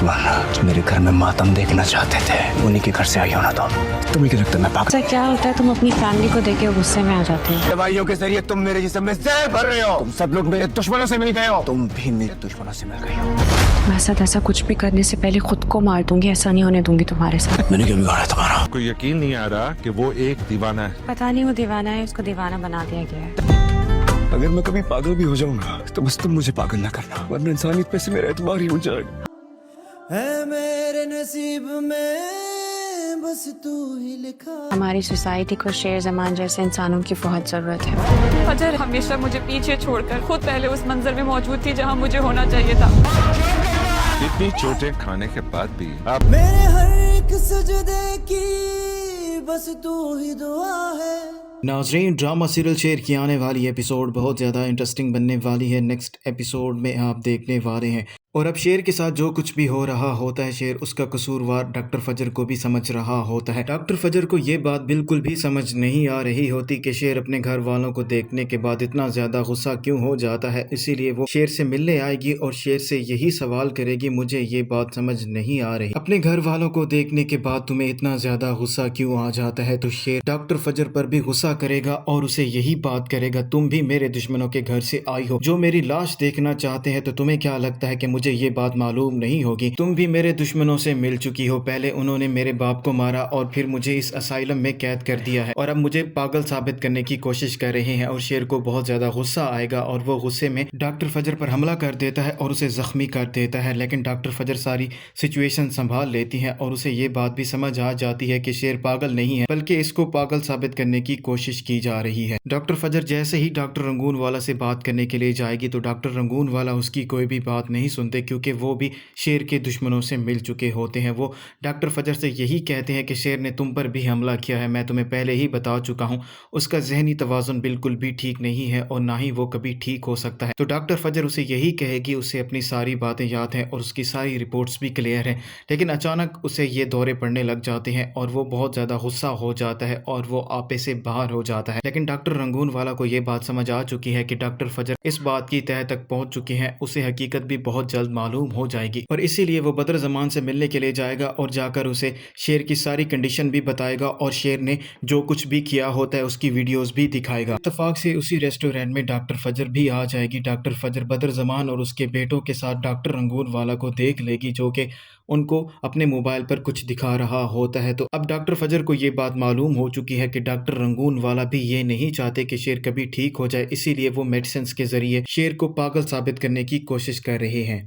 वरना मेरे घर में मातम देखना चाहते थे, उन्हीं के घर से आई हो ना तुम्हें क्या लगता है मैं पागल? सर क्या होता है, तुम अपनी फैमिली को देख के गुस्से में आ जाते हो। दवाइयों के जरिए तुम मेरे जिस्म में जहर भर रहे हो। तुम सब लोग मेरे दुश्मनों से मिल गए हो। तुम भी मेरे दुश्मनों से मिल गई हो। मैं साथ ऐसा कुछ भी करने से पहले खुद को मार दूंगी, ऐसा नहीं होने दूंगी तुम्हारे साथ। मैंने क्या बिगाड़ा है तुम्हारा? कोई यकीन नहीं आ रहा कि वो एक दीवाना है। पता नहीं वो दीवाना है, उसको दीवाना बना दिया गया है। अगर मैं कभी पागल भी हो जाऊंगा तो बस तुम मुझे पागल ना करना, वरना इंसानियत पे से मेरा एतबार ही उठ जाएगा। है मेरे नसीब में बस तू ही लिखा। हमारी सोसाइटी को शेर जमान जैसे इंसानों की बहुत जरूरत है। फजर हमेशा मुझे पीछे छोड़कर खुद पहले उस मंजर में मौजूद थी जहां मुझे होना चाहिए था। इतनी चोटें खाने के बाद भी आप मेरे हर एक सजदे की बस तू ही दुआ है। नाजरीन, ड्रामा सीरियल शेर की आने वाली एपिसोड बहुत ज़्यादा इंटरेस्टिंग बनने वाली है। नेक्स्ट एपिसोड में आप देखने वाले हैं। और अब शेर के साथ जो कुछ भी हो रहा होता है, शेर उसका कसूरवार डॉक्टर फजर को भी समझ रहा होता है। डॉक्टर फजर को ये बात बिल्कुल भी समझ नहीं आ रही होती कि शेर अपने घर वालों को देखने के बाद इतना ज़्यादा गुस्सा क्यों हो जाता है। इसीलिए वो शेर से मिलने आएगी और शेर से यही सवाल करेगी, मुझे ये बात समझ नहीं आ रही, अपने घर वालों को देखने के बाद तुम्हें इतना ज़्यादा गुस्सा क्यों आ जाता है। तो शेर डॉक्टर फजर पर भी गुस्सा करेगा और उसे यही बात करेगा, तुम भी मेरे दुश्मनों के घर से आई हो, जो मेरी लाश देखना चाहते हैं। तो तुम्हें क्या लगता है कि मुझे ये बात मालूम नहीं होगी? तुम भी मेरे दुश्मनों से मिल चुकी हो। पहले उन्होंने मेरे बाप को मारा और फिर मुझे इस असाइलम में कैद कर दिया है और अब मुझे पागल साबित करने की कोशिश कर रहे हैं। और शेर को बहुत ज्यादा गुस्सा आएगा और वो गुस्से में डॉक्टर फजर पर हमला कर देता है और उसे जख्मी कर देता है। लेकिन डॉक्टर फजर सारी सिचुएशन संभाल लेती है और उसे ये बात भी समझ आ जाती है कि शेर पागल नहीं है, बल्कि इसको पागल साबित करने की कोशिश की जा रही है। डॉक्टर फजर जैसे ही डॉक्टर रंगून वाला से बात करने के लिए जाएगी तो डॉक्टर रंगून वाला उसकी कोई भी बात नहीं सुनते, क्योंकि वो भी शेर के दुश्मनों से मिल चुके होते हैं। वो डॉक्टर फजर से यही कहते हैं कि शेर ने तुम पर भी हमला किया है, मैं तुम्हें पहले ही बता चुका हूँ, उसका जहनी तवाज़ुन बिल्कुल भी ठीक नहीं है और ना ही वो कभी ठीक हो सकता है। तो डॉक्टर फजर उसे यही कहेगी, उसे अपनी सारी बातें याद हैं और उसकी सारी रिपोर्ट्स भी क्लियर हैं। लेकिन अचानक उसे ये दौरे पड़ने लग जाते हैं और वो बहुत ज़्यादा गुस्सा हो जाता है और वो आपे से बाहर हो जाता है। लेकिन डॉक्टर रंगून वाला को ये बात समझ आ चुकी है कि डॉक्टर फजर इस बात की तह तक पहुंच चुके हैं, उसे हकीकत भी बहुत जल्द मालूम हो जाएगी और इसीलिए वो बदर ज़मान से मिलने के लिए जाएगा और जाकर उसे शेर की सारी कंडीशन भी बताएगा और शेर ने जो कुछ भी किया होता है उसकी वीडियोस भी दिखाएगा। इत्तेफाक से उसी रेस्टोरेंट में डॉक्टर फजर भी आ जाएगी। डॉक्टर फजर बदर ज़मान और उसके बेटों के साथ डॉक्टर रंगून वाला को देख लेगी, जो कि उनको अपने मोबाइल पर कुछ दिखा रहा होता है। तो अब डॉक्टर फजर को ये बात मालूम हो चुकी है कि डॉक्टर रंगून वाला भी ये नहीं चाहते कि शेर कभी ठीक हो जाए, इसीलिए वो मेडिसिन के जरिए शेर को पागल साबित करने की कोशिश कर रहे हैं।